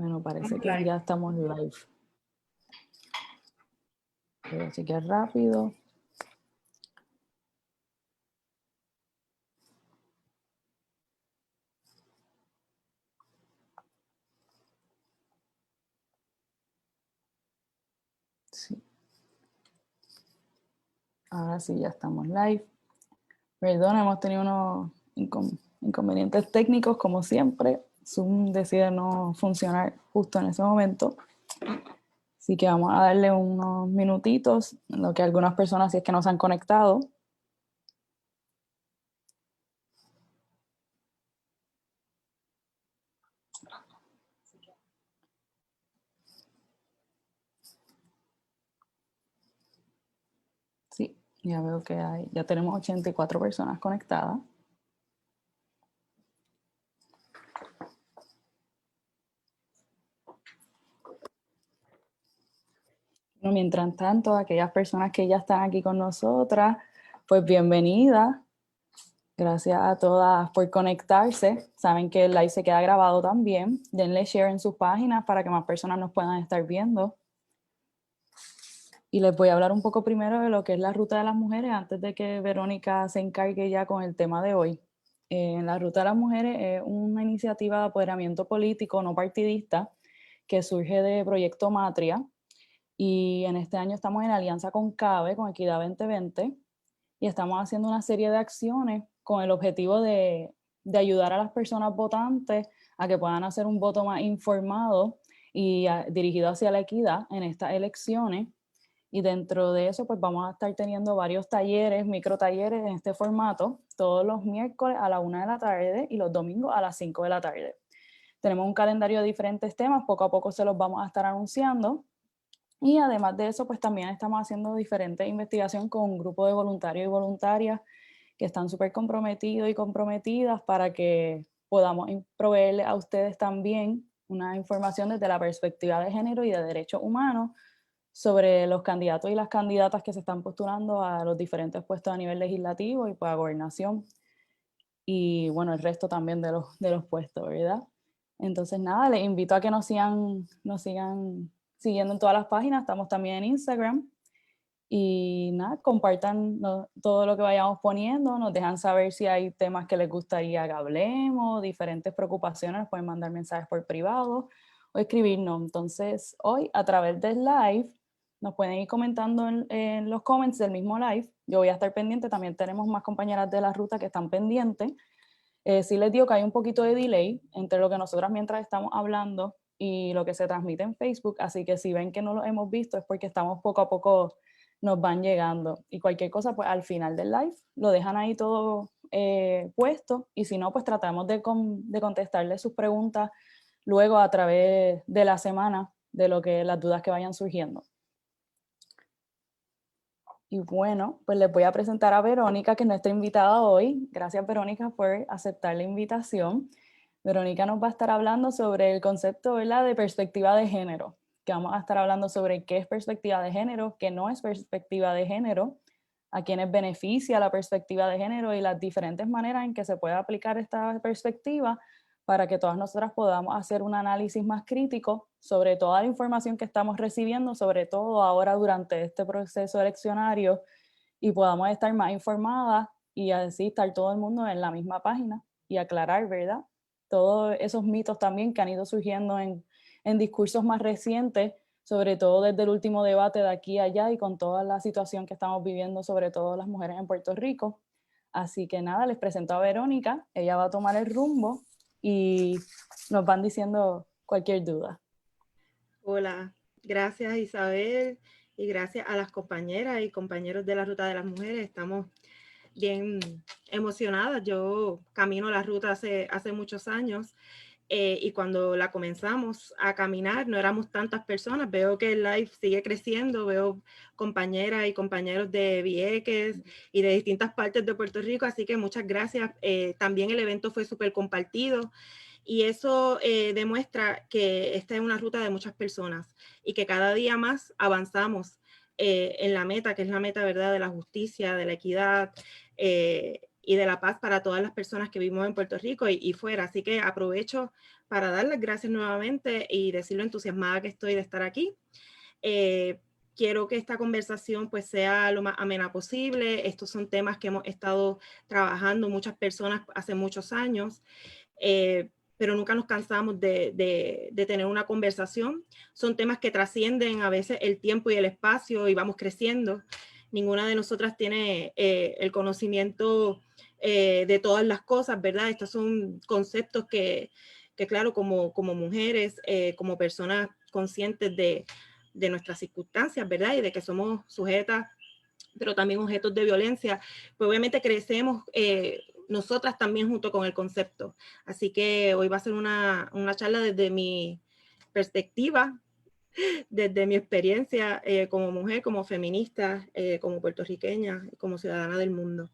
Bueno, parece que ya estamos live. Voy a chequear rápido. Sí. Ahora sí, ya estamos live. Perdón, hemos tenido unos inconvenientes técnicos, como siempre. Zoom decide no funcionar justo en ese momento. Así que vamos a darle unos minutitos, en lo que algunas personas, si es que no se han conectado. Sí, ya veo que ya tenemos 84 personas conectadas. Bueno, mientras tanto, aquellas personas que ya están aquí con nosotras, pues bienvenidas. Gracias a todas por conectarse. Saben que el live se queda grabado también. Denle share en sus páginas para que más personas nos puedan estar viendo. Y les voy a hablar un poco primero de lo que es la Ruta de las Mujeres antes de que Verónica se encargue ya con el tema de hoy. La Ruta de las Mujeres es una iniciativa de apoderamiento político no partidista que surge de Proyecto Matria. Y en este año estamos en alianza con CABE, con Equidad 2020, y estamos haciendo una serie de acciones con el objetivo de ayudar a las personas votantes a que puedan hacer un voto más informado y dirigido hacia la equidad en estas elecciones. Y dentro de eso, pues vamos a estar teniendo varios talleres, micro talleres en este formato, todos los miércoles a la 1 de la tarde y los domingos a las 5 de la tarde. Tenemos un calendario de diferentes temas, poco a poco se los vamos a estar anunciando. Y además de eso, pues también estamos haciendo diferentes investigaciones con un grupo de voluntarios y voluntarias que están súper comprometidos y comprometidas para que podamos proveerles a ustedes también una información desde la perspectiva de género y de derechos humanos sobre los candidatos y las candidatas que se están postulando a los diferentes puestos a nivel legislativo y pues a gobernación. Y bueno, el resto también de los puestos, ¿verdad? Entonces nada, les invito a que nos sigan siguiendo en todas las páginas, estamos también en Instagram. Y nada, compartan todo lo que vayamos poniendo, nos dejan saber si hay temas que les gustaría que hablemos, diferentes preocupaciones, pueden mandar mensajes por privado o escribirnos. Entonces, hoy a través del live, nos pueden ir comentando en los comments del mismo live. Yo voy a estar pendiente, también tenemos más compañeras de la ruta que están pendientes. Sí les digo que hay un poquito de delay entre lo que nosotras mientras estamos hablando y lo que se transmite en Facebook, así que si ven que no lo hemos visto es porque estamos poco a poco nos van llegando. Y cualquier cosa, pues al final del live lo dejan ahí todo puesto y si no, pues tratamos de contestarles sus preguntas luego a través de la semana de las dudas que vayan surgiendo. Y bueno, pues les voy a presentar a Verónica, que es nuestra invitada hoy. Gracias, Verónica, por aceptar la invitación. Verónica nos va a estar hablando sobre el concepto, ¿verdad?, de perspectiva de género, que vamos a estar hablando sobre qué es perspectiva de género, qué no es perspectiva de género, a quiénes beneficia la perspectiva de género y las diferentes maneras en que se puede aplicar esta perspectiva para que todas nosotras podamos hacer un análisis más crítico sobre toda la información que estamos recibiendo, sobre todo ahora durante este proceso eleccionario, y podamos estar más informadas y así estar todo el mundo en la misma página y aclarar, ¿verdad?, todos esos mitos también que han ido surgiendo en discursos más recientes, sobre todo desde el último debate de aquí a allá y con toda la situación que estamos viviendo, sobre todo las mujeres en Puerto Rico. Así que nada, les presento a Verónica, ella va a tomar el rumbo y nos van diciendo cualquier duda. Hola, gracias Isabel y gracias a las compañeras y compañeros de la Ruta de las Mujeres. Estamos bien emocionadas. Yo camino la ruta hace muchos años y cuando la comenzamos a caminar no éramos tantas personas. Veo que el live sigue creciendo, veo compañeras y compañeros de Vieques y de distintas partes de Puerto Rico, así que muchas gracias. También el evento fue súper compartido. Y eso demuestra que esta es una ruta de muchas personas y que cada día más avanzamos en la meta, que es la meta, ¿verdad?, de la justicia, de la equidad y de la paz para todas las personas que vivimos en Puerto Rico y fuera. Así que aprovecho para dar las gracias nuevamente y decir lo entusiasmada que estoy de estar aquí. Quiero que esta conversación pues sea lo más amena posible. Estos son temas que hemos estado trabajando muchas personas hace muchos años, pero nunca nos cansamos de tener una conversación. Son temas que trascienden a veces el tiempo y el espacio y vamos creciendo. Ninguna de nosotras tiene el conocimiento de todas las cosas, ¿verdad? Estos son conceptos que claro, como mujeres, como personas conscientes de nuestras circunstancias, ¿verdad? Y de que somos sujetas, pero también objetos de violencia, pues obviamente crecemos nosotras también junto con el concepto. Así que hoy va a ser una charla desde mi perspectiva, desde mi experiencia como mujer, como feminista, como puertorriqueña, como ciudadana del mundo.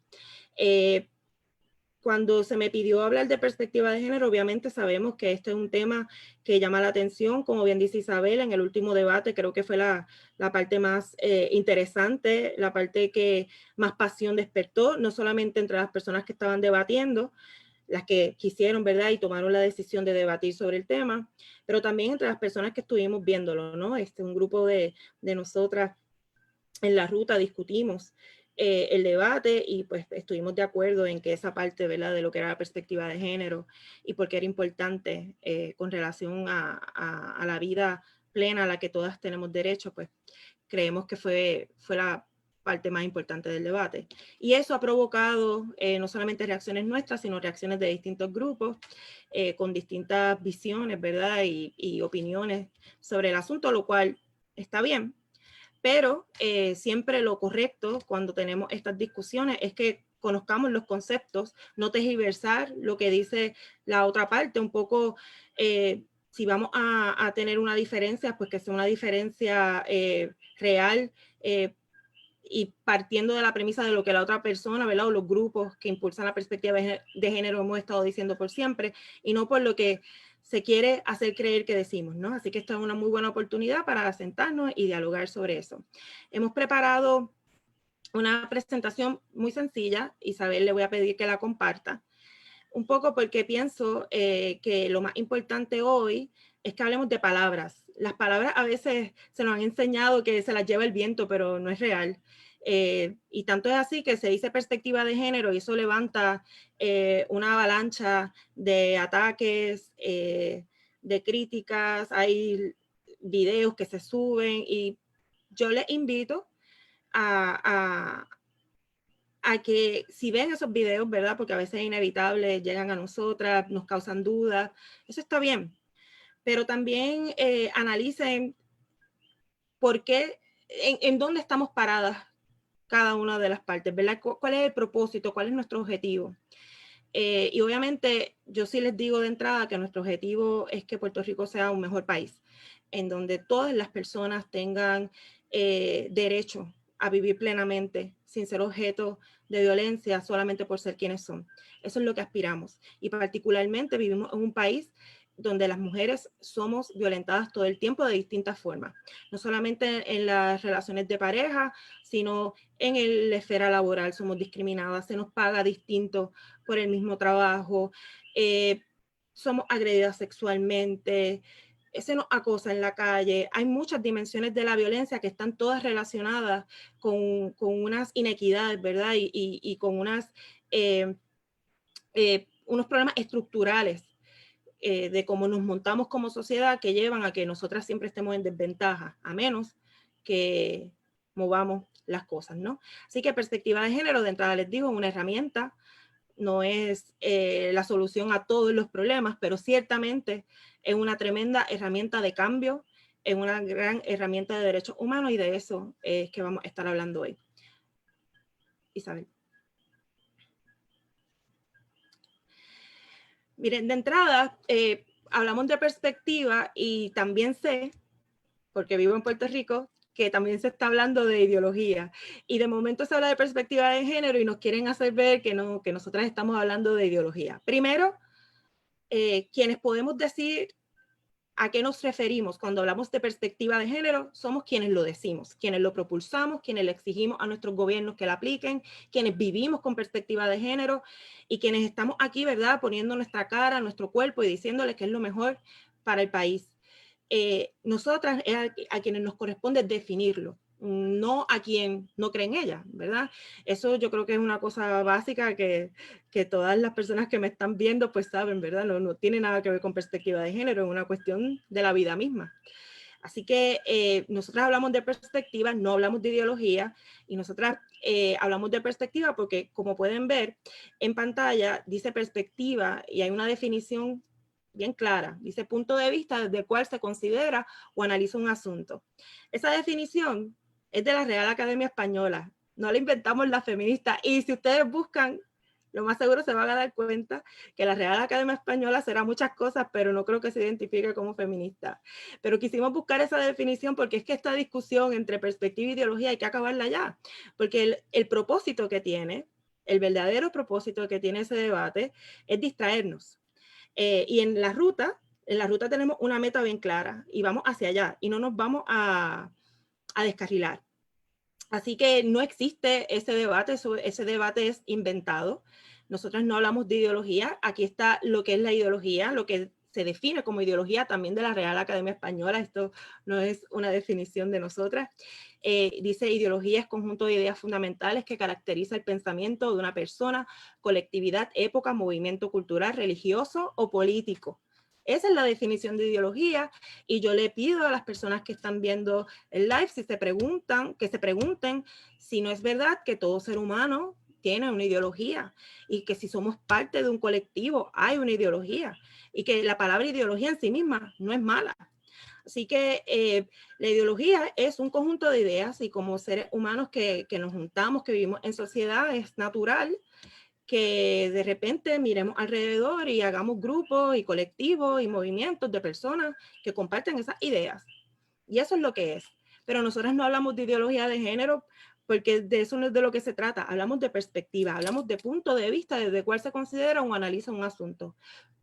Cuando se me pidió hablar de perspectiva de género, obviamente sabemos que este es un tema que llama la atención, como bien dice Isabel, en el último debate creo que fue la parte más interesante, la parte que más pasión despertó, no solamente entre las personas que estaban debatiendo, las que quisieron, ¿verdad? Y tomaron la decisión de debatir sobre el tema, pero también entre las personas que estuvimos viéndolo, ¿no? Un grupo de nosotras en la ruta discutimos el debate y pues estuvimos de acuerdo en que esa parte, ¿verdad?, de lo que era la perspectiva de género y por qué era importante con relación a la vida plena a la que todas tenemos derecho, pues creemos que fue la parte más importante del debate. Y eso ha provocado no solamente reacciones nuestras, sino reacciones de distintos grupos con distintas visiones, ¿verdad?, y opiniones sobre el asunto, lo cual está bien. Pero siempre lo correcto cuando tenemos estas discusiones es que conozcamos los conceptos, no tergiversar lo que dice la otra parte, un poco, si vamos a tener una diferencia, pues que sea una diferencia real y partiendo de la premisa de lo que la otra persona, ¿verdad? O los grupos que impulsan la perspectiva de género hemos estado diciendo por siempre, y no por lo que se quiere hacer creer que decimos, ¿no? Así que esta es una muy buena oportunidad para sentarnos y dialogar sobre eso. Hemos preparado una presentación muy sencilla. Isabel, le voy a pedir que la comparta. Un poco porque pienso que lo más importante hoy es que hablemos de palabras. Las palabras a veces se nos han enseñado que se las lleva el viento, pero no es real. Y tanto es así que se dice perspectiva de género y eso levanta una avalancha de ataques, de críticas, hay videos que se suben y yo les invito a que si ven esos videos, ¿verdad? Porque a veces es inevitable, llegan a nosotras, nos causan dudas, eso está bien. Pero también analicen por qué, en dónde estamos paradas cada una de las partes, ¿verdad? ¿Cuál es el propósito? ¿Cuál es nuestro objetivo? Y obviamente yo sí les digo de entrada que nuestro objetivo es que Puerto Rico sea un mejor país, en donde todas las personas tengan derecho a vivir plenamente, sin ser objeto de violencia solamente por ser quienes son. Eso es lo que aspiramos. Y particularmente vivimos en un país donde las mujeres somos violentadas todo el tiempo de distintas formas, no solamente en las relaciones de pareja, sino en la esfera laboral somos discriminadas, se nos paga distinto por el mismo trabajo, somos agredidas sexualmente, se nos acosa en la calle. Hay muchas dimensiones de la violencia que están todas relacionadas con unas inequidades, ¿verdad? Y con unos problemas estructurales de cómo nos montamos como sociedad que llevan a que nosotras siempre estemos en desventaja, a menos que movamos las cosas, ¿no? Así que perspectiva de género, de entrada les digo, es una herramienta, no es la solución a todos los problemas, pero ciertamente es una tremenda herramienta de cambio, es una gran herramienta de derechos humanos y de eso es que vamos a estar hablando hoy. Isabel. Miren, de entrada, hablamos de perspectiva y también sé, porque vivo en Puerto Rico, que también se está hablando de ideología. Y de momento se habla de perspectiva de género y nos quieren hacer ver que no, que nosotras estamos hablando de ideología. Primero, quienes podemos decir ¿A qué nos referimos? Cuando hablamos de perspectiva de género, somos quienes lo decimos, quienes lo propulsamos, quienes le exigimos a nuestros gobiernos que la apliquen, quienes vivimos con perspectiva de género y quienes estamos aquí, ¿verdad?, poniendo nuestra cara, nuestro cuerpo y diciéndole que es lo mejor para el país. Nosotras es a quienes nos corresponde definirlo, no a quien no cree en ella, ¿verdad? Eso yo creo que es una cosa básica que todas las personas que me están viendo pues saben, ¿verdad? No tiene nada que ver con perspectiva de género, es una cuestión de la vida misma. Así que nosotras hablamos de perspectiva, no hablamos de ideología, y nosotras hablamos de perspectiva porque, como pueden ver en pantalla, dice perspectiva y hay una definición bien clara, dice punto de vista desde el cual se considera o analiza un asunto. Esa definición es de la Real Academia Española, no la inventamos las feministas, y si ustedes buscan, lo más seguro se van a dar cuenta que la Real Academia Española será muchas cosas, pero no creo que se identifique como feminista. Pero quisimos buscar esa definición porque es que esta discusión entre perspectiva e ideología hay que acabarla ya, porque el propósito que tiene, el verdadero propósito que tiene ese debate es distraernos. Y en la ruta tenemos una meta bien clara y vamos hacia allá y no nos vamos a descarrilar. Así que no existe ese debate es inventado. Nosotros no hablamos de ideología, aquí está lo que es la ideología, lo que se define como ideología también de la Real Academia Española, esto no es una definición de nosotras. Dice ideología es conjunto de ideas fundamentales que caracteriza el pensamiento de una persona, colectividad, época, movimiento cultural, religioso o político. Esa es la definición de ideología y yo le pido a las personas que están viendo el live que se pregunten si no es verdad que todo ser humano tiene una ideología y que si somos parte de un colectivo hay una ideología y que la palabra ideología en sí misma no es mala. Así que la ideología es un conjunto de ideas y como seres humanos que nos juntamos, que vivimos en sociedad, es natural que de repente miremos alrededor y hagamos grupos y colectivos y movimientos de personas que comparten esas ideas. Y eso es lo que es. Pero nosotras no hablamos de ideología de género porque de eso no es de lo que se trata. Hablamos de perspectiva, hablamos de punto de vista desde el cual se considera o analiza un asunto.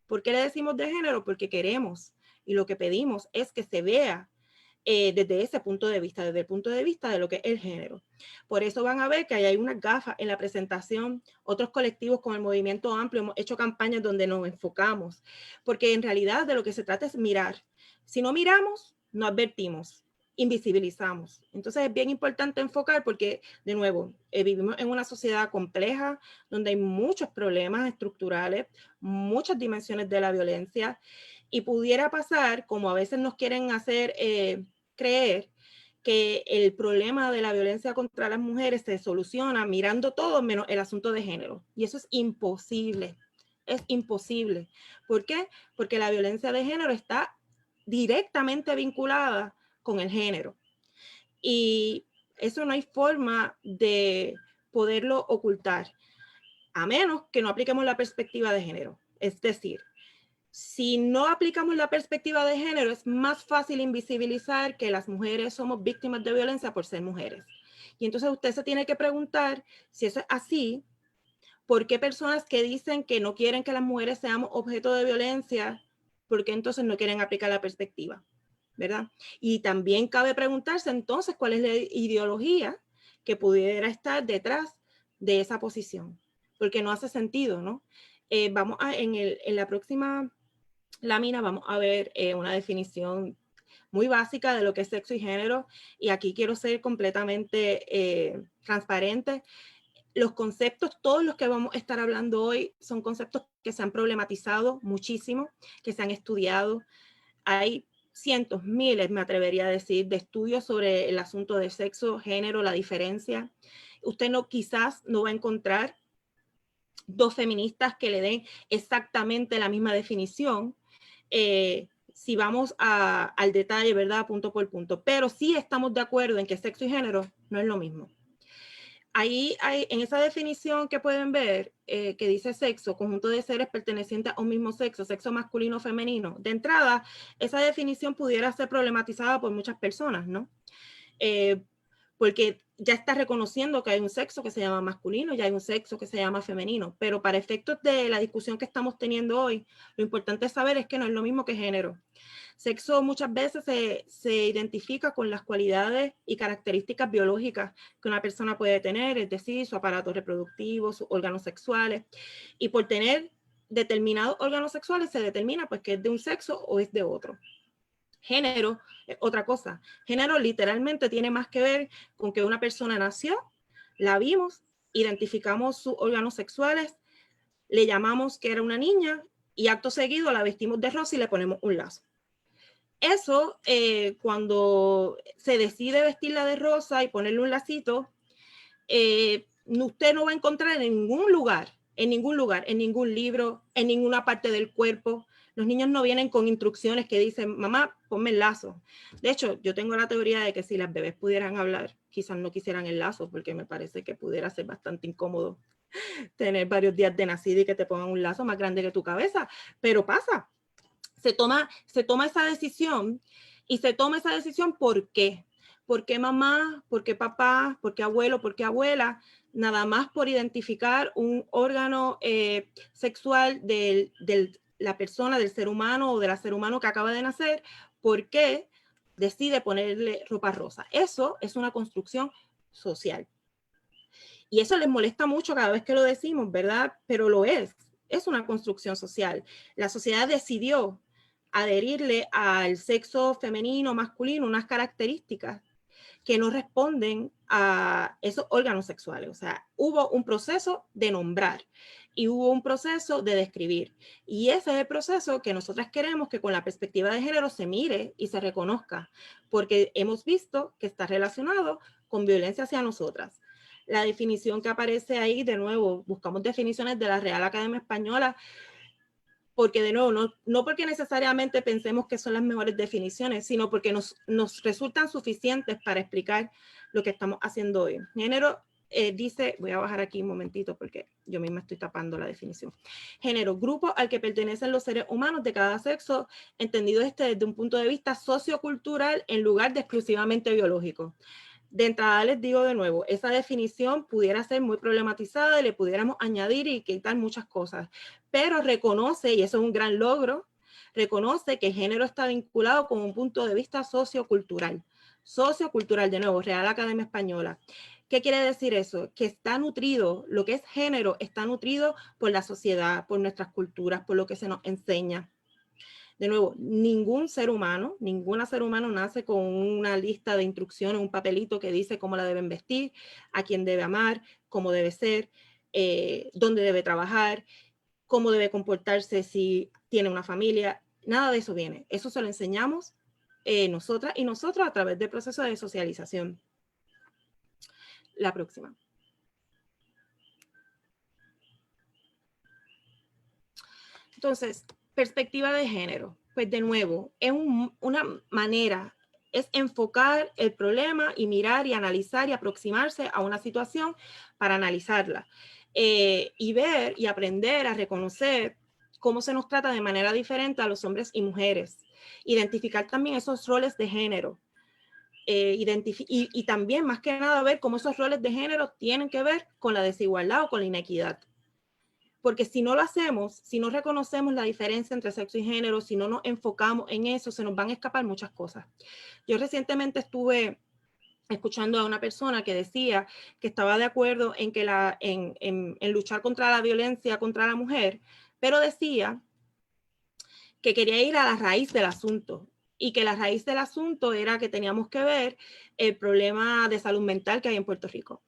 ¿Por qué le decimos de género? Porque queremos y lo que pedimos es que se vea desde ese punto de vista, desde el punto de vista de lo que es el género. Por eso van a ver que hay unas gafas en la presentación, otros colectivos con el movimiento amplio hemos hecho campañas donde nos enfocamos, porque en realidad de lo que se trata es mirar. Si no miramos, no advertimos, invisibilizamos. Entonces es bien importante enfocar porque, de nuevo, vivimos en una sociedad compleja donde hay muchos problemas estructurales, muchas dimensiones de la violencia, y pudiera pasar, como a veces nos quieren hacer creer, que el problema de la violencia contra las mujeres se soluciona mirando todo menos el asunto de género. Y eso es imposible. Es imposible. ¿Por qué? Porque la violencia de género está directamente vinculada con el género. Y eso no hay forma de poderlo ocultar, a menos que no apliquemos la perspectiva de género. Es decir, si no aplicamos la perspectiva de género, es más fácil invisibilizar que las mujeres somos víctimas de violencia por ser mujeres. Y entonces usted se tiene que preguntar, si eso es así, ¿por qué personas que dicen que no quieren que las mujeres seamos objeto de violencia, por qué entonces no quieren aplicar la perspectiva? ¿Verdad? Y también cabe preguntarse entonces cuál es la ideología que pudiera estar detrás de esa posición, porque no hace sentido, ¿no? Vamos a, en la próxima lámina vamos a ver una definición muy básica de lo que es sexo y género, y aquí quiero ser completamente transparente. Los conceptos, todos los que vamos a estar hablando hoy, son conceptos que se han problematizado muchísimo, que se han estudiado. Hay cientos, miles, me atrevería a decir, de estudios sobre el asunto de sexo, género, la diferencia. Usted quizás no va a encontrar dos feministas que le den exactamente la misma definición, si vamos al detalle, ¿verdad? Punto por punto. Pero sí estamos de acuerdo en que sexo y género no es lo mismo. Ahí hay, en esa definición que pueden ver, que dice sexo, conjunto de seres pertenecientes a un mismo sexo, sexo masculino o femenino. De entrada, esa definición pudiera ser problematizada por muchas personas, ¿no? porque ya está reconociendo que hay un sexo que se llama masculino y hay un sexo que se llama femenino, pero para efectos de la discusión que estamos teniendo hoy, lo importante saber es que no es lo mismo que género. Sexo muchas veces se identifica con las cualidades y características biológicas que una persona puede tener, es decir, su aparato reproductivo, sus órganos sexuales, y por tener determinados órganos sexuales se determina pues que es de un sexo o es de otro. Género es otra cosa. Género literalmente tiene más que ver con que una persona nació, la vimos, identificamos sus órganos sexuales, le llamamos que era una niña y acto seguido la vestimos de rosa y le ponemos un lazo. Eso, cuando se decide vestirla de rosa y ponerle un lacito, usted no va a encontrar en ningún lugar, en ningún libro, en ninguna parte del cuerpo. Los niños no vienen con instrucciones que dicen, mamá, ponme el lazo. De hecho, yo tengo la teoría de que si las bebés pudieran hablar, quizás no quisieran el lazo, porque me parece que pudiera ser bastante incómodo tener varios días de nacido y que te pongan un lazo más grande que tu cabeza, pero pasa. Se toma esa decisión y se toma esa decisión ¿por qué? ¿Por qué mamá? ¿Por qué papá? ¿Por qué abuelo? ¿Por qué abuela? Nada más por identificar un órgano sexual de la persona, del ser humano o del ser humano que acaba de nacer, ¿por qué decide ponerle ropa rosa? Eso es una construcción social. Y eso les molesta mucho cada vez que lo decimos, ¿verdad? Pero lo es una construcción social. La sociedad decidió adherirle al sexo femenino, masculino, unas características que no responden a esos órganos sexuales. O sea, hubo un proceso de nombrar y hubo un proceso de describir. Y ese es el proceso que nosotras queremos que con la perspectiva de género se mire y se reconozca, porque hemos visto que está relacionado con violencia hacia nosotras. La definición que aparece ahí, de nuevo, buscamos definiciones de la Real Academia Española, porque de nuevo, no porque necesariamente pensemos que son las mejores definiciones, sino porque nos resultan suficientes para explicar lo que estamos haciendo hoy. Género dice, voy a bajar aquí un momentito porque yo misma estoy tapando la definición. Género, grupo al que pertenecen los seres humanos de cada sexo, entendido desde un punto de vista sociocultural en lugar de exclusivamente biológico. De entrada les digo de nuevo, esa definición pudiera ser muy problematizada y le pudiéramos añadir y quitar muchas cosas, pero reconoce, y eso es un gran logro, reconoce que el género está vinculado con un punto de vista sociocultural. Sociocultural, de nuevo, Real Academia Española. ¿Qué quiere decir eso? Que está nutrido, lo que es género está nutrido por la sociedad, por nuestras culturas, por lo que se nos enseña. De nuevo, ninguna ser humano nace con una lista de instrucciones, un papelito que dice cómo la deben vestir, a quién debe amar, cómo debe ser, dónde debe trabajar, cómo debe comportarse si tiene una familia. Nada de eso viene. Eso se lo enseñamos nosotras y nosotros a través del proceso de socialización. La próxima. Entonces, perspectiva de género, pues de nuevo, es una manera, es enfocar el problema y mirar y analizar y aproximarse a una situación para analizarla y ver y aprender a reconocer cómo se nos trata de manera diferente a los hombres y mujeres. Identificar también esos roles de género. Y también, más que nada, ver cómo esos roles de género tienen que ver con la desigualdad o con la inequidad. Porque si no lo hacemos, si no reconocemos la diferencia entre sexo y género, si no nos enfocamos en eso, se nos van a escapar muchas cosas. Yo recientemente estuve escuchando a una persona que decía que estaba de acuerdo en, que en luchar contra la violencia contra la mujer, pero decía que quería ir a la raíz del asunto y que la raíz del asunto era que teníamos que ver el problema de salud mental que hay en Puerto Rico,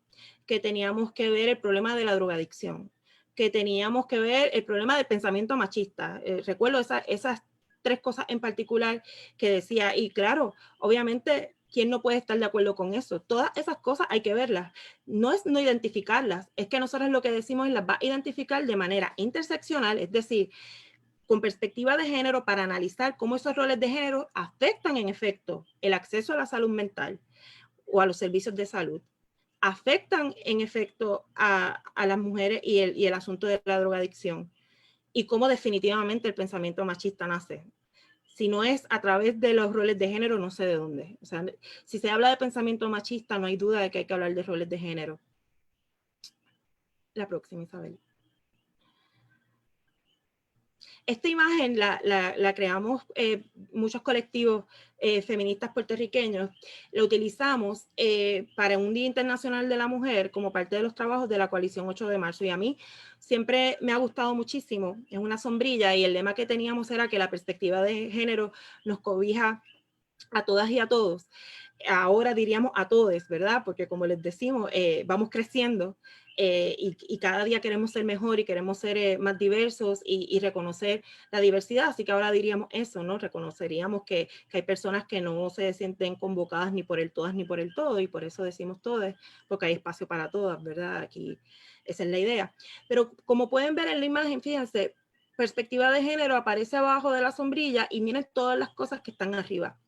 que teníamos que ver el problema de la drogadicción, que teníamos que ver el problema del pensamiento machista. Recuerdo esas tres cosas en particular que decía, y claro, obviamente, ¿quién no puede estar de acuerdo con eso? Todas esas cosas hay que verlas. No es no identificarlas, es que nosotros lo que decimos es las va a identificar de manera interseccional, es decir, con perspectiva de género para analizar cómo esos roles de género afectan en efecto el acceso a la salud mental o a los servicios de salud, afectan en efecto a las mujeres y el asunto de la drogadicción y cómo definitivamente el pensamiento machista nace. Si no es a través de los roles de género, no sé de dónde. O sea, si se habla de pensamiento machista, no hay duda de que hay que hablar de roles de género. La próxima, Isabel. Esta imagen la creamos muchos colectivos feministas puertorriqueños. La utilizamos para un Día Internacional de la Mujer como parte de los trabajos de la Coalición 8 de marzo. Y a mí siempre me ha gustado muchísimo. Es una sombrilla y el lema que teníamos era que la perspectiva de género nos cobija a todas y a todos. Ahora diríamos a todos, ¿verdad? Porque como les decimos, vamos creciendo y cada día queremos ser mejor y queremos ser más diversos y reconocer la diversidad. Así que ahora diríamos eso, ¿no? Reconoceríamos que hay personas que no se sienten convocadas ni por el todas ni por el todo, y por eso decimos todas, porque hay espacio para todas, ¿verdad? Aquí esa es la idea. Pero como pueden ver en la imagen, fíjense, perspectiva de género aparece abajo de la sombrilla y miren todas las cosas que están arriba.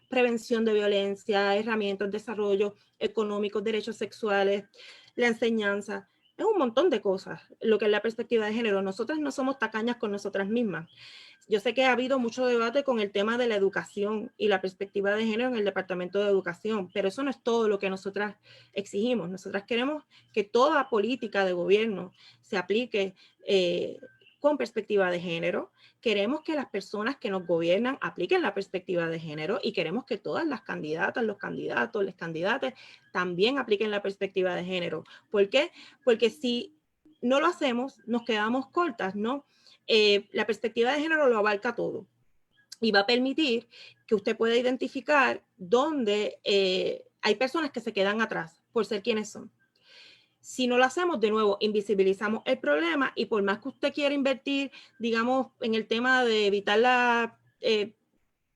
Prevención de violencia, herramientas, desarrollo económico, derechos sexuales, la enseñanza. Es un montón de cosas lo que es la perspectiva de género. Nosotras no somos tacañas con nosotras mismas. Yo sé que ha habido mucho debate con el tema de la educación y la perspectiva de género en el Departamento de Educación, pero eso no es todo lo que nosotras exigimos. Nosotras queremos que toda política de gobierno se aplique con perspectiva de género. Queremos que las personas que nos gobiernan apliquen la perspectiva de género y queremos que todas las candidatas, los candidatos, las candidatas también apliquen la perspectiva de género. ¿Por qué? Porque si no lo hacemos, nos quedamos cortas, ¿no? La perspectiva de género lo abarca todo y va a permitir que usted pueda identificar dónde hay personas que se quedan atrás por ser quienes son. Si no lo hacemos, de nuevo, invisibilizamos el problema y por más que usted quiera invertir, digamos, en el tema de evitar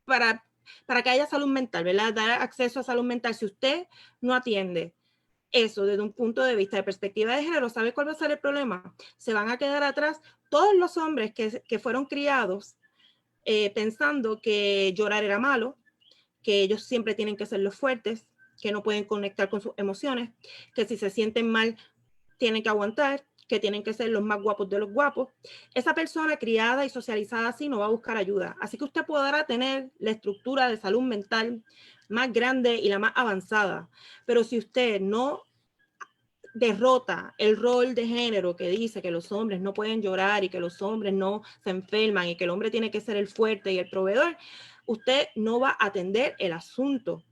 para que haya salud mental, ¿verdad? Dar acceso a salud mental. Si usted no atiende eso desde un punto de vista de perspectiva de género, ¿sabe cuál va a ser el problema? Se van a quedar atrás todos los hombres que fueron criados pensando que llorar era malo, que ellos siempre tienen que ser los fuertes, que no pueden conectar con sus emociones, que si se sienten mal tienen que aguantar, que tienen que ser los más guapos de los guapos. Esa persona criada y socializada así no va a buscar ayuda. Así que usted podrá tener la estructura de salud mental más grande y la más avanzada, pero si usted no derrota el rol de género que dice que los hombres no pueden llorar y que los hombres no se enferman y que el hombre tiene que ser el fuerte y el proveedor, usted no va a atender el asunto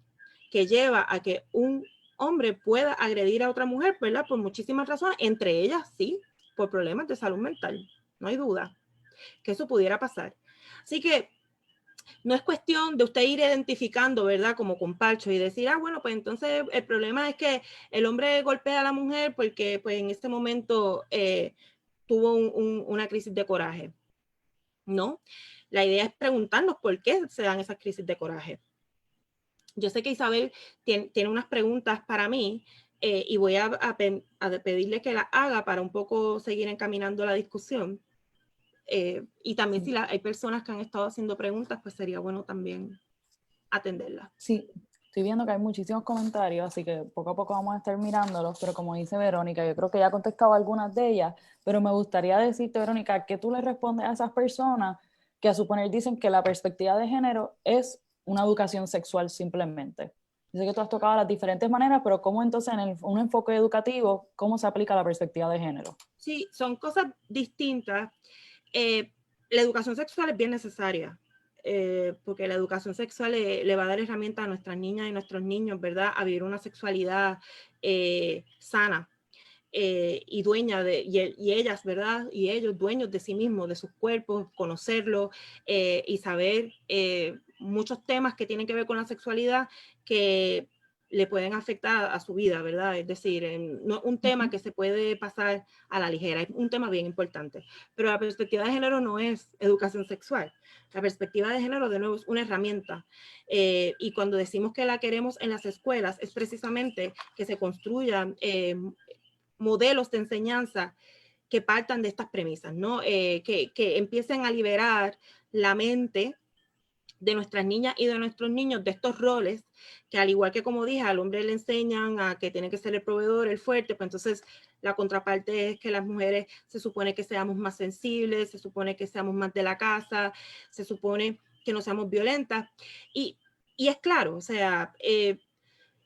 que lleva a que un hombre pueda agredir a otra mujer, ¿verdad? Por muchísimas razones, entre ellas, sí, por problemas de salud mental. No hay duda que eso pudiera pasar. Así que no es cuestión de usted ir identificando, ¿verdad? Como con parcho y decir, bueno, pues entonces el problema es que el hombre golpea a la mujer porque pues en este momento tuvo una crisis de coraje. No, la idea es preguntarnos por qué se dan esas crisis de coraje. Yo sé que Isabel tiene unas preguntas para mí y voy a pedirle que las haga para un poco seguir encaminando la discusión. Y también si hay personas que han estado haciendo preguntas, pues sería bueno también atenderlas. Sí, estoy viendo que hay muchísimos comentarios, así que poco a poco vamos a estar mirándolos, pero como dice Verónica, yo creo que ya ha contestado algunas de ellas, pero me gustaría decirte, Verónica, ¿qué tú le respondes a esas personas que a suponer dicen que la perspectiva de género es una educación sexual simplemente? Yo sé que tú has tocado las diferentes maneras, pero ¿cómo entonces en un enfoque educativo, cómo se aplica la perspectiva de género? Sí, son cosas distintas. La educación sexual es bien necesaria, porque la educación sexual le va a dar herramientas a nuestras niñas y nuestros niños, ¿verdad? A vivir una sexualidad sana y dueña y ellas, ¿verdad? Y ellos dueños de sí mismos, de sus cuerpos, conocerlo y saber muchos temas que tienen que ver con la sexualidad que le pueden afectar a su vida, ¿verdad? Es decir, no un tema que se puede pasar a la ligera, es un tema bien importante. Pero la perspectiva de género no es educación sexual. La perspectiva de género, de nuevo, es una herramienta. Y cuando decimos que la queremos en las escuelas, es precisamente que se construyan modelos de enseñanza que partan de estas premisas, ¿no? Que empiecen a liberar la mente de nuestras niñas y de nuestros niños de estos roles que, al igual que como dije, al hombre le enseñan a que tiene que ser el proveedor, el fuerte, pues entonces la contraparte es que las mujeres se supone que seamos más sensibles, se supone que seamos más de la casa, se supone que no seamos violentas. Y es claro, o sea,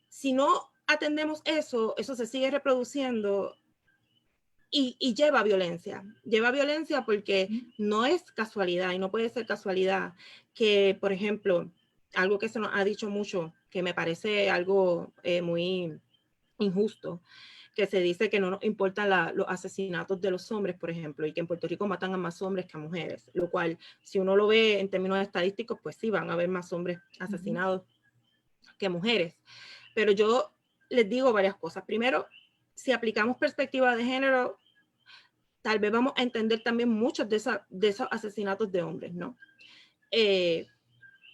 si no atendemos eso, eso se sigue reproduciendo y lleva violencia. Lleva violencia porque no es casualidad y no puede ser casualidad que, por ejemplo, algo que se nos ha dicho mucho, que me parece algo muy injusto, que se dice que no nos importan los asesinatos de los hombres, por ejemplo, y que en Puerto Rico matan a más hombres que a mujeres, lo cual, si uno lo ve en términos estadísticos, pues sí, van a haber más hombres asesinados que mujeres. Pero yo les digo varias cosas. Primero, si aplicamos perspectiva de género, tal vez vamos a entender también muchos de esos asesinatos de hombres, ¿no?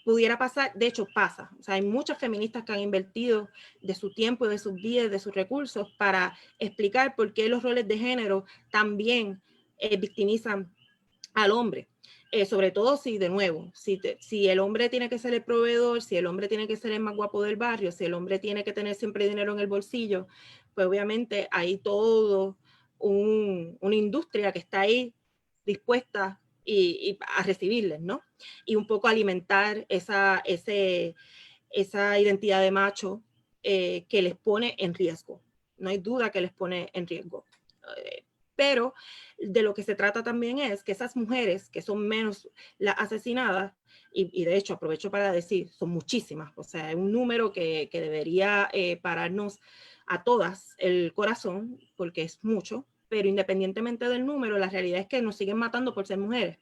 Pudiera pasar, de hecho pasa, o sea, hay muchas feministas que han invertido de su tiempo, de sus vidas, de sus recursos para explicar por qué los roles de género también victimizan al hombre. Sobre todo si, de nuevo, si el hombre tiene que ser el proveedor, si el hombre tiene que ser el más guapo del barrio, si el hombre tiene que tener siempre dinero en el bolsillo, pues obviamente hay todo una industria que está ahí dispuesta y a recibirles, ¿no? Y un poco alimentar esa identidad de macho que les pone en riesgo. No hay duda que les pone en riesgo. Pero de lo que se trata también es que esas mujeres que son menos las asesinadas, y de hecho aprovecho para decir, son muchísimas, o sea, es un número que debería pararnos a todas el corazón, porque es mucho, pero independientemente del número, la realidad es que nos siguen matando por ser mujeres.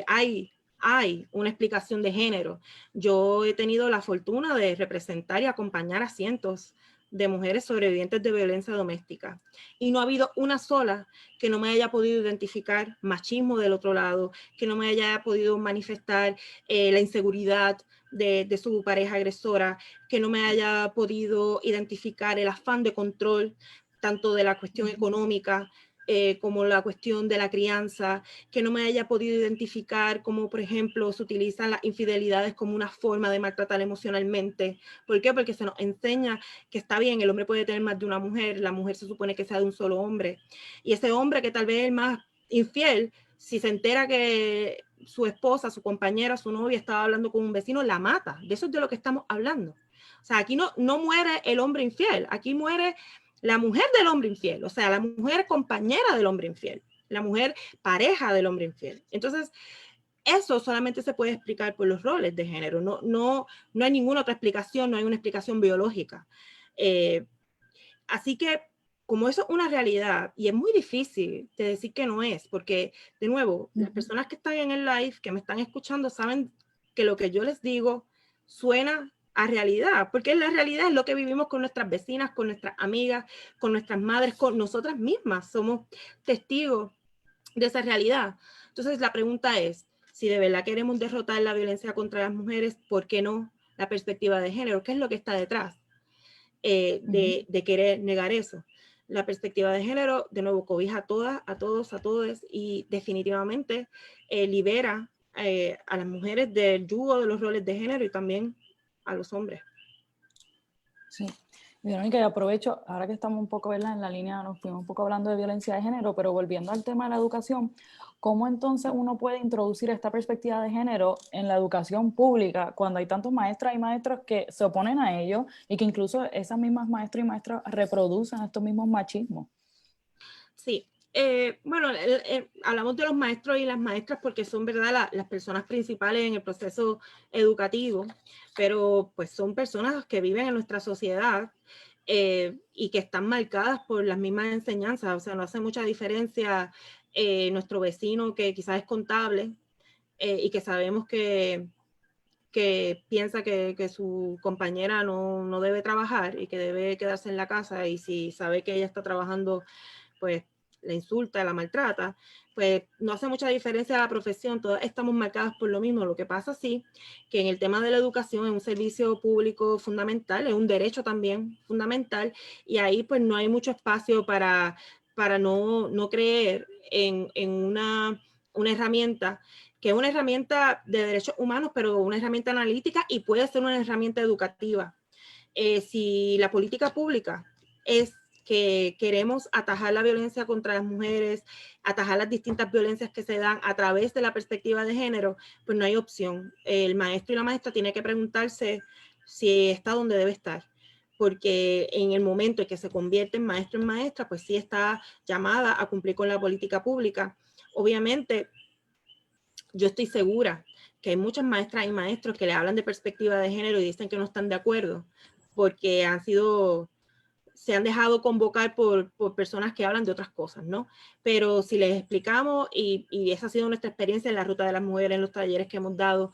Hay una explicación de género. Yo he tenido la fortuna de representar y acompañar a cientos de mujeres sobrevivientes de violencia doméstica. Y no ha habido una sola que no me haya podido identificar machismo del otro lado, que no me haya podido manifestar la inseguridad de su pareja agresora, que no me haya podido identificar el afán de control, tanto de la cuestión económica como la cuestión de la crianza, que no me haya podido identificar como, por ejemplo, se utilizan las infidelidades como una forma de maltratar emocionalmente. ¿Por qué? Porque se nos enseña que está bien, el hombre puede tener más de una mujer, la mujer se supone que sea de un solo hombre. Y ese hombre que tal vez es el más infiel, si se entera que su esposa, su compañera, su novia estaba hablando con un vecino, la mata. De eso es de lo que estamos hablando. O sea, aquí no muere el hombre infiel, aquí muere la mujer del hombre infiel, o sea, la mujer compañera del hombre infiel, la mujer pareja del hombre infiel. Entonces, eso solamente se puede explicar por los roles de género, no hay ninguna otra explicación, no hay una explicación biológica. Así que, como eso es una realidad, y es muy difícil de decir que no es, porque, de nuevo, las personas que están en el live, que me están escuchando, saben que lo que yo les digo suena a realidad, porque la realidad es lo que vivimos con nuestras vecinas, con nuestras amigas, con nuestras madres, con nosotras mismas. Somos testigos de esa realidad. Entonces la pregunta es, si de verdad queremos derrotar la violencia contra las mujeres, ¿por qué no la perspectiva de género? ¿Qué es lo que está detrás de querer negar eso? La perspectiva de género, de nuevo, cobija a todas, a todos, a todas y definitivamente libera a las mujeres del yugo de los roles de género y también a los hombres. Sí, Verónica, y aprovecho, ahora que estamos un poco, ¿verdad?, en la línea, nos fuimos un poco hablando de violencia de género, pero volviendo al tema de la educación, ¿cómo entonces uno puede introducir esta perspectiva de género en la educación pública cuando hay tantos maestras y maestros que se oponen a ello y que incluso esas mismas maestras y maestras reproducen estos mismos machismos? Sí, bueno, hablamos de los maestros y las maestras porque son, ¿verdad?, las personas principales en el proceso educativo, pero pues son personas que viven en nuestra sociedad y que están marcadas por las mismas enseñanzas, o sea, no hace mucha diferencia nuestro vecino que quizás es contable y que sabemos que piensa que su compañera no debe trabajar y que debe quedarse en la casa, y si sabe que ella está trabajando, pues la insulta, la maltrata, pues no hace mucha diferencia la profesión, todas estamos marcadas por lo mismo. Lo que pasa sí, que en el tema de la educación es un servicio público fundamental, es un derecho también fundamental, y ahí pues no hay mucho espacio para no creer en una herramienta que es una herramienta de derechos humanos, pero una herramienta analítica y puede ser una herramienta educativa. Si la política pública es que queremos atajar la violencia contra las mujeres, atajar las distintas violencias que se dan a través de la perspectiva de género, pues no hay opción. El maestro y la maestra tienen que preguntarse si está donde debe estar, porque en el momento en que se convierte en maestro en maestra, pues sí está llamada a cumplir con la política pública. Obviamente, yo estoy segura que hay muchas maestras y maestros que le hablan de perspectiva de género y dicen que no están de acuerdo, porque se han dejado convocar por personas que hablan de otras cosas, ¿no? Pero si les explicamos, y esa ha sido nuestra experiencia en la Ruta de las Mujeres, en los talleres que hemos dado,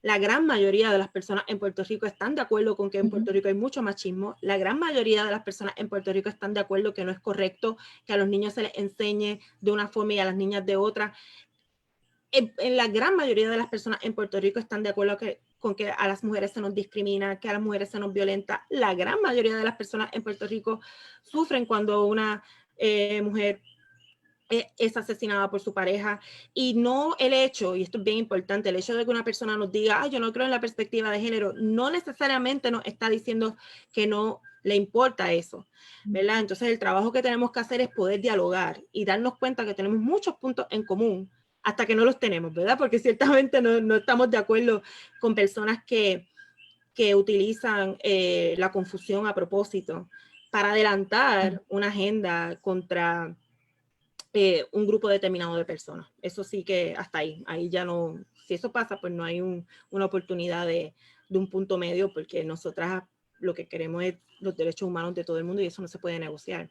la gran mayoría de las personas en Puerto Rico están de acuerdo con que en Puerto Rico hay mucho machismo. La gran mayoría de las personas en Puerto Rico están de acuerdo que no es correcto que a los niños se les enseñe de una forma y a las niñas de otra. En la gran mayoría de las personas en Puerto Rico están de acuerdo con que a las mujeres se nos discrimina, que a las mujeres se nos violenta. La gran mayoría de las personas en Puerto Rico sufren cuando una mujer es asesinada por su pareja, y no el hecho, y esto es bien importante, el hecho de que una persona nos diga, yo no creo en la perspectiva de género, no necesariamente nos está diciendo que no le importa eso, ¿verdad? Entonces el trabajo que tenemos que hacer es poder dialogar y darnos cuenta que tenemos muchos puntos en común hasta que no los tenemos, ¿verdad? Porque ciertamente no estamos de acuerdo con personas que utilizan la confusión a propósito para adelantar una agenda contra un grupo determinado de personas. Eso sí que hasta ahí ya no, si eso pasa, pues no hay una oportunidad de un punto medio, porque nosotras lo que queremos es los derechos humanos de todo el mundo y eso no se puede negociar.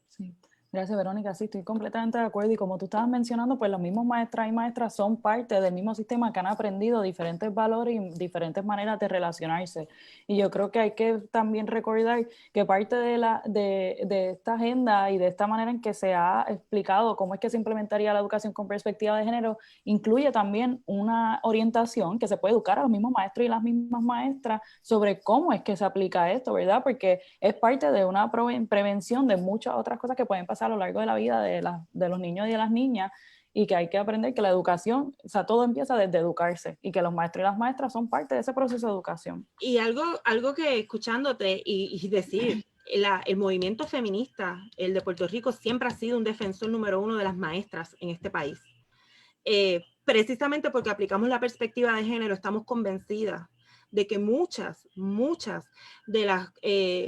Sí. Gracias, Verónica. Sí, estoy completamente de acuerdo. Y como tú estabas mencionando, pues los mismos maestras y maestras son parte del mismo sistema que han aprendido diferentes valores y diferentes maneras de relacionarse. Y yo creo que hay que también recordar que parte de esta agenda y de esta manera en que se ha explicado cómo es que se implementaría la educación con perspectiva de género, incluye también una orientación que se puede educar a los mismos maestros y las mismas maestras sobre cómo es que se aplica esto, ¿verdad? Porque es parte de una prevención de muchas otras cosas que pueden pasar a lo largo de la vida de los niños y de las niñas, y que hay que aprender que la educación, o sea, todo empieza desde educarse y que los maestros y las maestras son parte de ese proceso de educación. Y algo que escuchándote y decir, el movimiento feminista, el de Puerto Rico, siempre ha sido un defensor número uno de las maestras en este país. Precisamente porque aplicamos la perspectiva de género, estamos convencidas de que muchas de las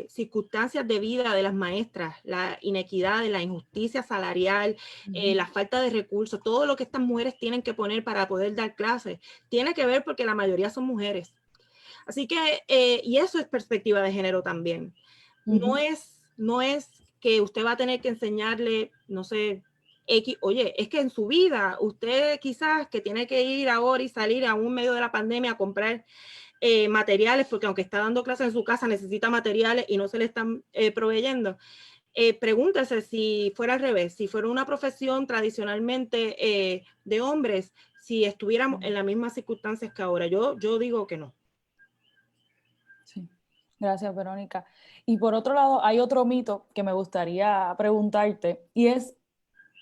circunstancias de vida de las maestras, la inequidad, la injusticia salarial, la falta de recursos, todo lo que estas mujeres tienen que poner para poder dar clases, tiene que ver porque la mayoría son mujeres. Así que, y eso es perspectiva de género también. No es que usted va a tener que enseñarle, no sé, oye, es que en su vida, usted quizás que tiene que ir ahora y salir a un medio de la pandemia a comprar materiales, porque aunque está dando clases en su casa, necesita materiales y no se le están proveyendo. Pregúntese si fuera al revés, si fuera una profesión tradicionalmente de hombres, si estuviéramos en las mismas circunstancias que ahora. Yo digo que no. Sí. Gracias, Verónica. Y por otro lado, hay otro mito que me gustaría preguntarte, y es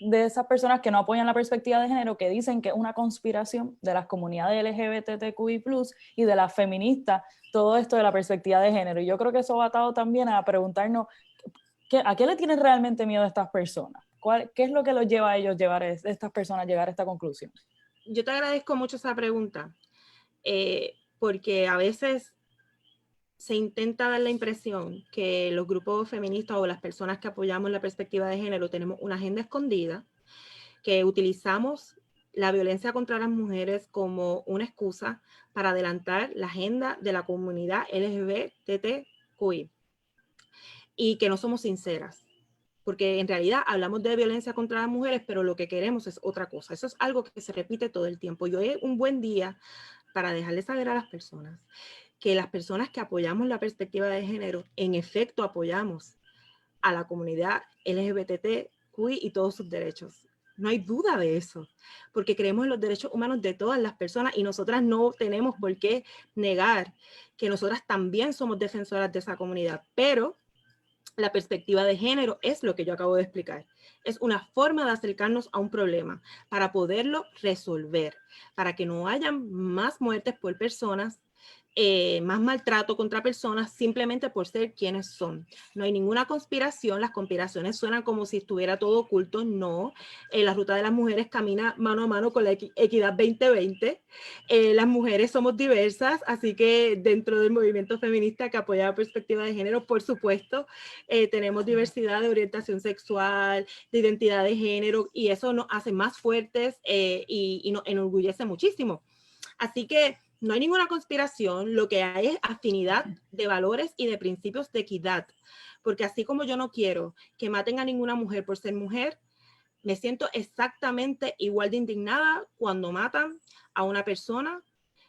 de esas personas que no apoyan la perspectiva de género, que dicen que es una conspiración de las comunidades LGBTQI+, y de las feministas, todo esto de la perspectiva de género. Y yo creo que eso va atado también a preguntarnos, ¿a qué le tienen realmente miedo a estas personas? ¿Qué es lo que los lleva a ellos estas personas a llegar a esta conclusión? Yo te agradezco mucho esa pregunta, porque a veces se intenta dar la impresión que los grupos feministas o las personas que apoyamos la perspectiva de género tenemos una agenda escondida, que utilizamos la violencia contra las mujeres como una excusa para adelantar la agenda de la comunidad LGBTQI, y que no somos sinceras, porque en realidad hablamos de violencia contra las mujeres, pero lo que queremos es otra cosa. Eso es algo que se repite todo el tiempo. Y hoy es un buen día para dejarles saber a las personas que las personas que apoyamos la perspectiva de género, en efecto apoyamos a la comunidad LGBTQI y todos sus derechos. No hay duda de eso, porque creemos en los derechos humanos de todas las personas y nosotras no tenemos por qué negar que nosotras también somos defensoras de esa comunidad, pero la perspectiva de género es lo que yo acabo de explicar. Es una forma de acercarnos a un problema para poderlo resolver, para que no haya más muertes por personas más maltrato contra personas simplemente por ser quienes son. No hay ninguna conspiración, las conspiraciones suenan como si estuviera todo oculto, no. La Ruta de las Mujeres camina mano a mano con la Equidad 2020. Las mujeres somos diversas, así que dentro del movimiento feminista que apoya la perspectiva de género, por supuesto, tenemos diversidad de orientación sexual, de identidad de género, y eso nos hace más fuertes y nos enorgullece muchísimo. Así que no hay ninguna conspiración, lo que hay es afinidad de valores y de principios de equidad, porque así como yo no quiero que maten a ninguna mujer por ser mujer, me siento exactamente igual de indignada cuando matan a una persona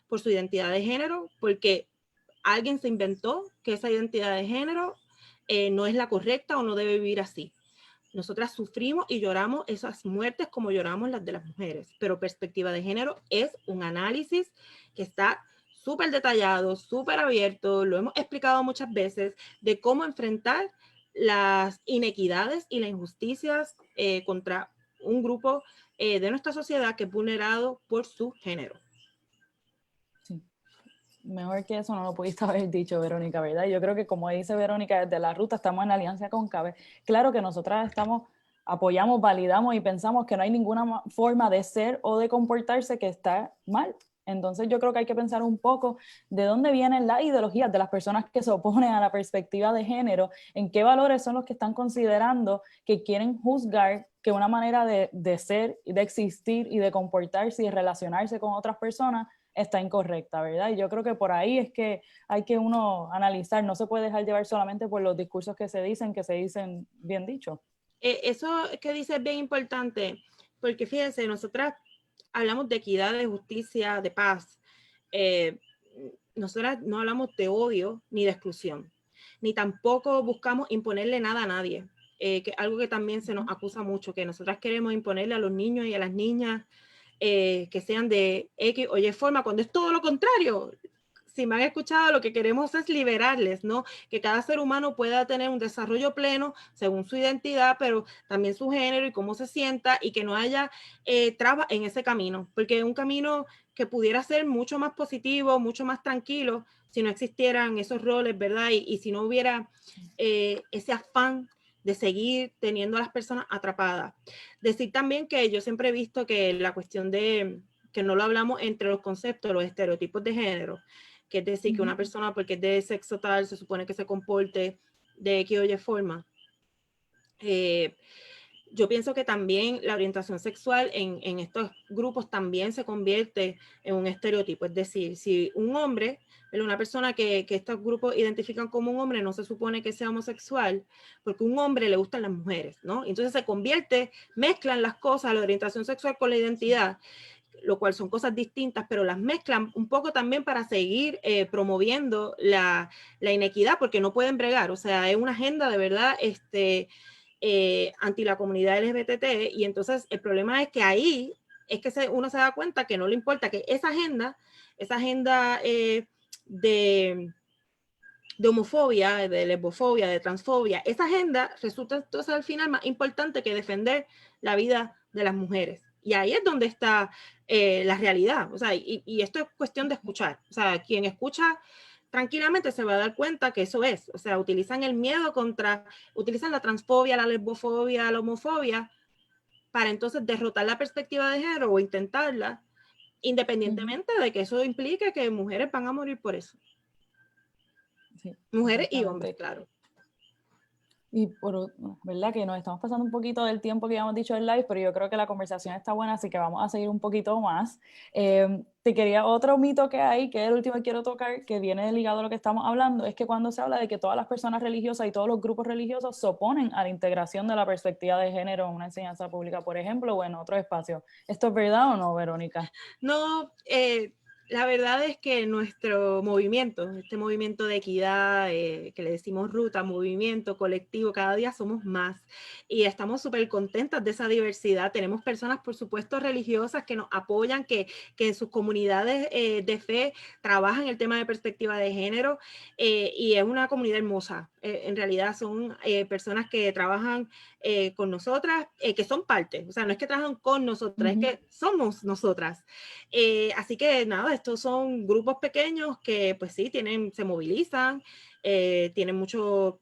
por su identidad de género, porque alguien se inventó que esa identidad de género no es la correcta o no debe vivir así. Nosotras sufrimos y lloramos esas muertes como lloramos las de las mujeres, pero perspectiva de género es un análisis que está súper detallado, súper abierto, lo hemos explicado muchas veces, de cómo enfrentar las inequidades y las injusticias contra un grupo de nuestra sociedad que es vulnerado por su género. Sí. Mejor que eso no lo pudiste haber dicho, Verónica, ¿verdad? Yo creo que como dice Verónica, desde la ruta estamos en alianza con CABE. Claro que nosotras apoyamos, validamos y pensamos que no hay ninguna forma de ser o de comportarse que está mal. Entonces yo creo que hay que pensar un poco de dónde vienen las ideologías de las personas que se oponen a la perspectiva de género, en qué valores son los que están considerando que quieren juzgar que una manera de ser, de existir y de comportarse y de relacionarse con otras personas está incorrecta, ¿verdad? Y yo creo que por ahí es que hay que uno analizar, no se puede dejar llevar solamente por los discursos que se dicen bien dichos. Eso que dice es bien importante, porque fíjense, nosotras hablamos de equidad, de justicia, de paz. Nosotras no hablamos de odio ni de exclusión, ni tampoco buscamos imponerle nada a nadie, que algo que también se nos acusa mucho, que nosotras queremos imponerle a los niños y a las niñas que sean de X o Y forma, cuando es todo lo contrario. Si me han escuchado, lo que queremos es liberarles, ¿no? Que cada ser humano pueda tener un desarrollo pleno según su identidad, pero también su género y cómo se sienta, y que no haya trabas en ese camino, porque es un camino que pudiera ser mucho más positivo, mucho más tranquilo, si no existieran esos roles, ¿verdad? Y si no hubiera ese afán de seguir teniendo a las personas atrapadas. Decir también que yo siempre he visto que la cuestión de que no lo hablamos entre los conceptos, los estereotipos de género, que es decir, que una persona porque es de sexo tal se supone que se comporte de X o Y forma. Yo pienso que también la orientación sexual en estos grupos también se convierte en un estereotipo. Es decir, si un hombre, una persona que estos grupos identifican como un hombre, no se supone que sea homosexual, porque a un hombre le gustan las mujeres, ¿no? Entonces se convierte, mezclan las cosas, la orientación sexual con la identidad, lo cual son cosas distintas, pero las mezclan un poco también para seguir promoviendo la inequidad, porque no pueden bregar. O sea, es una agenda de verdad anti la comunidad LGBT, y entonces el problema es que ahí es que uno se da cuenta que no le importa, que esa agenda de homofobia, de lesbofobia, de transfobia, esa agenda resulta entonces al final más importante que defender la vida de las mujeres. Y ahí es donde está la realidad. O sea, y esto es cuestión de escuchar. O sea, quien escucha tranquilamente se va a dar cuenta que eso es. O sea, utilizan el miedo utilizan la transfobia, la lesbofobia, la homofobia, para entonces derrotar la perspectiva de género o intentarla, independientemente de que eso implique que mujeres van a morir por eso. Sí, mujeres y hombres, claro. Y verdad que nos estamos pasando un poquito del tiempo que habíamos dicho del live, pero yo creo que la conversación está buena, así que vamos a seguir un poquito más. Te quería otro mito que hay, que es el último que quiero tocar, que viene ligado a lo que estamos hablando, es que cuando se habla de que todas las personas religiosas y todos los grupos religiosos se oponen a la integración de la perspectiva de género en una enseñanza pública, por ejemplo, o en otro espacio. ¿Esto es verdad o no, Verónica? No, la verdad es que nuestro movimiento, este movimiento de equidad, que le decimos ruta, movimiento colectivo, cada día somos más y estamos súper contentas de esa diversidad. Tenemos personas, por supuesto, religiosas que nos apoyan, que en sus comunidades de fe trabajan el tema de perspectiva de género, y es una comunidad hermosa. En realidad son personas que trabajan con nosotras, que son parte, o sea, no es que trabajan con nosotras, es que somos nosotras. Así que nada, estos son grupos pequeños que pues sí, se movilizan, tienen mucho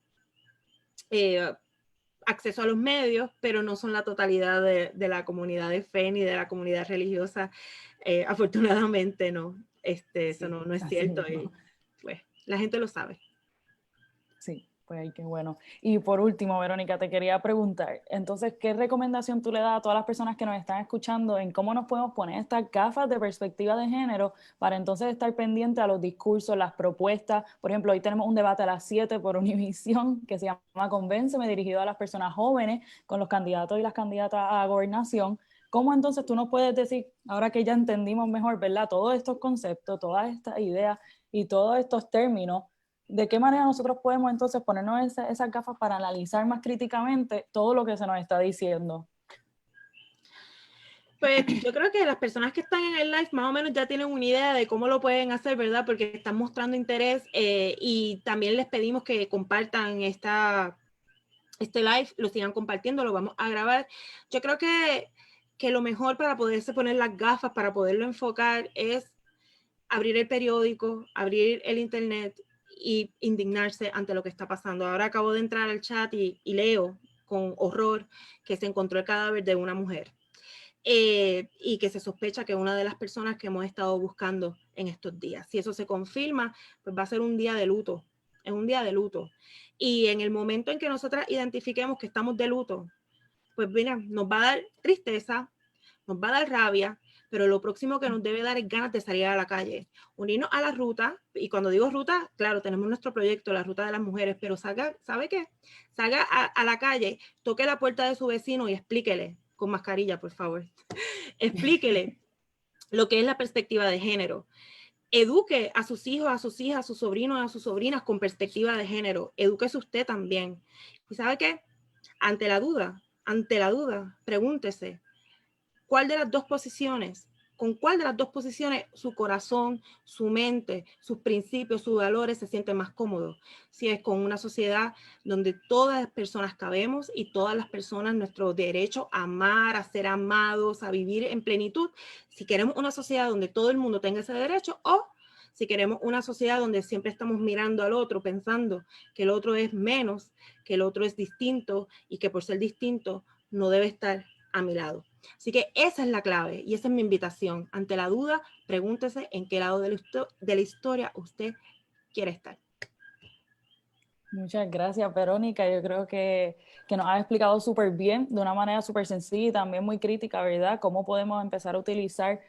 acceso a los medios, pero no son la totalidad de la comunidad de fe ni de la comunidad religiosa. Afortunadamente no, eso Sí, no es así cierto y mismo. pues la gente lo sabe. Sí, pues ahí qué bueno. Y por último, Verónica, te quería preguntar, entonces, ¿qué recomendación tú le das a todas las personas que nos están escuchando en cómo nos podemos poner estas gafas de perspectiva de género para entonces estar pendiente a los discursos, las propuestas? Por ejemplo, hoy tenemos un debate a las 7 por Univisión que se llama Convénceme, dirigido a las personas jóvenes con los candidatos y las candidatas a gobernación. ¿Cómo entonces tú nos puedes decir, ahora que ya entendimos mejor, ¿verdad? Todos estos conceptos, todas estas ideas y todos estos términos, ¿de qué manera nosotros podemos entonces ponernos esas gafas para analizar más críticamente todo lo que se nos está diciendo? Pues yo creo que las personas que están en el live más o menos ya tienen una idea de cómo lo pueden hacer, ¿verdad? Porque están mostrando interés y también les pedimos que compartan este live, lo sigan compartiendo, lo vamos a grabar. Yo creo que lo mejor para poderse poner las gafas, para poderlo enfocar, es abrir el periódico, abrir el internet y indignarse ante lo que está pasando. Ahora acabo de entrar al chat y leo con horror que se encontró el cadáver de una mujer. Y que se sospecha que una de las personas que hemos estado buscando en estos días. Si eso se confirma, pues va a ser un día de luto, es un día de luto. Y en el momento en que nosotras identifiquemos que estamos de luto, pues mira, nos va a dar tristeza, nos va a dar rabia, pero lo próximo que nos debe dar es ganas de salir a la calle, unirnos a la ruta, y cuando digo ruta, claro, tenemos nuestro proyecto, la Ruta de las Mujeres, pero ¿sabe qué? Salga a la calle, toque la puerta de su vecino y explíquele, con mascarilla, por favor, explíquele lo que es la perspectiva de género. Eduque a sus hijos, a sus hijas, a sus sobrinos, a sus sobrinas con perspectiva de género. Edúquese usted también. ¿Y sabe qué? Ante la duda, pregúntese, ¿cuál de las dos posiciones? ¿Con cuál de las dos posiciones su corazón, su mente, sus principios, sus valores se sienten más cómodos? Si es con una sociedad donde todas las personas cabemos y todas las personas nuestro derecho a amar, a ser amados, a vivir en plenitud. Si queremos una sociedad donde todo el mundo tenga ese derecho o si queremos una sociedad donde siempre estamos mirando al otro pensando que el otro es menos, que el otro es distinto y que por ser distinto no debe estar a mi lado. Así que esa es la clave y esa es mi invitación. Ante la duda, pregúntese en qué lado de la historia usted quiere estar. Muchas gracias, Verónica. Yo creo que nos has explicado súper bien, de una manera súper sencilla y también muy crítica, ¿verdad? Cómo podemos empezar a utilizar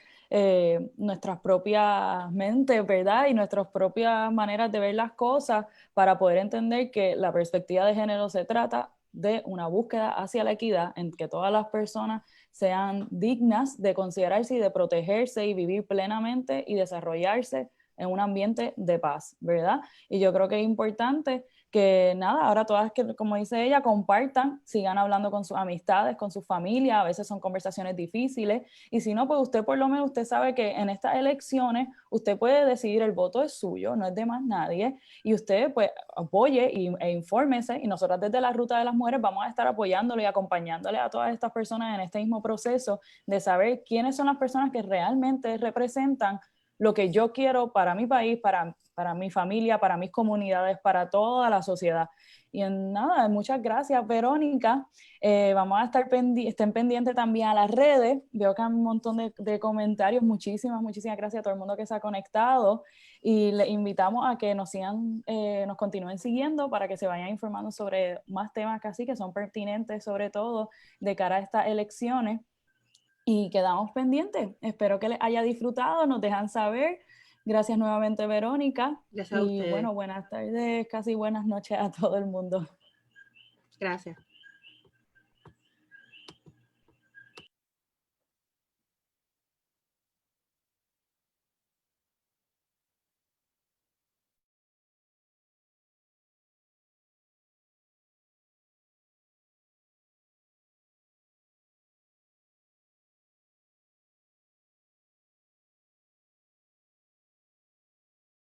nuestras propias mentes, ¿verdad? Y nuestras propias maneras de ver las cosas para poder entender que la perspectiva de género se trata de una búsqueda hacia la equidad, en que todas las personas sean dignas de considerarse y de protegerse y vivir plenamente y desarrollarse en un ambiente de paz, ¿verdad? Y yo creo que es importante que nada, ahora todas, que, como dice ella, compartan, sigan hablando con sus amistades, con su familia, a veces son conversaciones difíciles, y si no, pues usted por lo menos, usted sabe que en estas elecciones usted puede decidir, el voto es suyo, no es de más nadie, y usted pues apoye e infórmese, y nosotras desde la Ruta de las Mujeres vamos a estar apoyándole y acompañándole a todas estas personas en este mismo proceso de saber quiénes son las personas que realmente representan lo que yo quiero para mi país, para mi familia, para mis comunidades, para toda la sociedad. Y en nada, muchas gracias, Verónica. Vamos a estar estén pendientes también a las redes. Veo que hay un montón de comentarios. Muchísimas gracias a todo el mundo que se ha conectado. Y les invitamos a que nos sigan, nos continúen siguiendo para que se vayan informando sobre más temas que son pertinentes, sobre todo de cara a estas elecciones. Y quedamos pendientes. Espero que les haya disfrutado, nos dejan saber. Gracias nuevamente, Verónica. Gracias a Y ustedes. bueno, buenas tardes, casi buenas noches a todo el mundo. Gracias.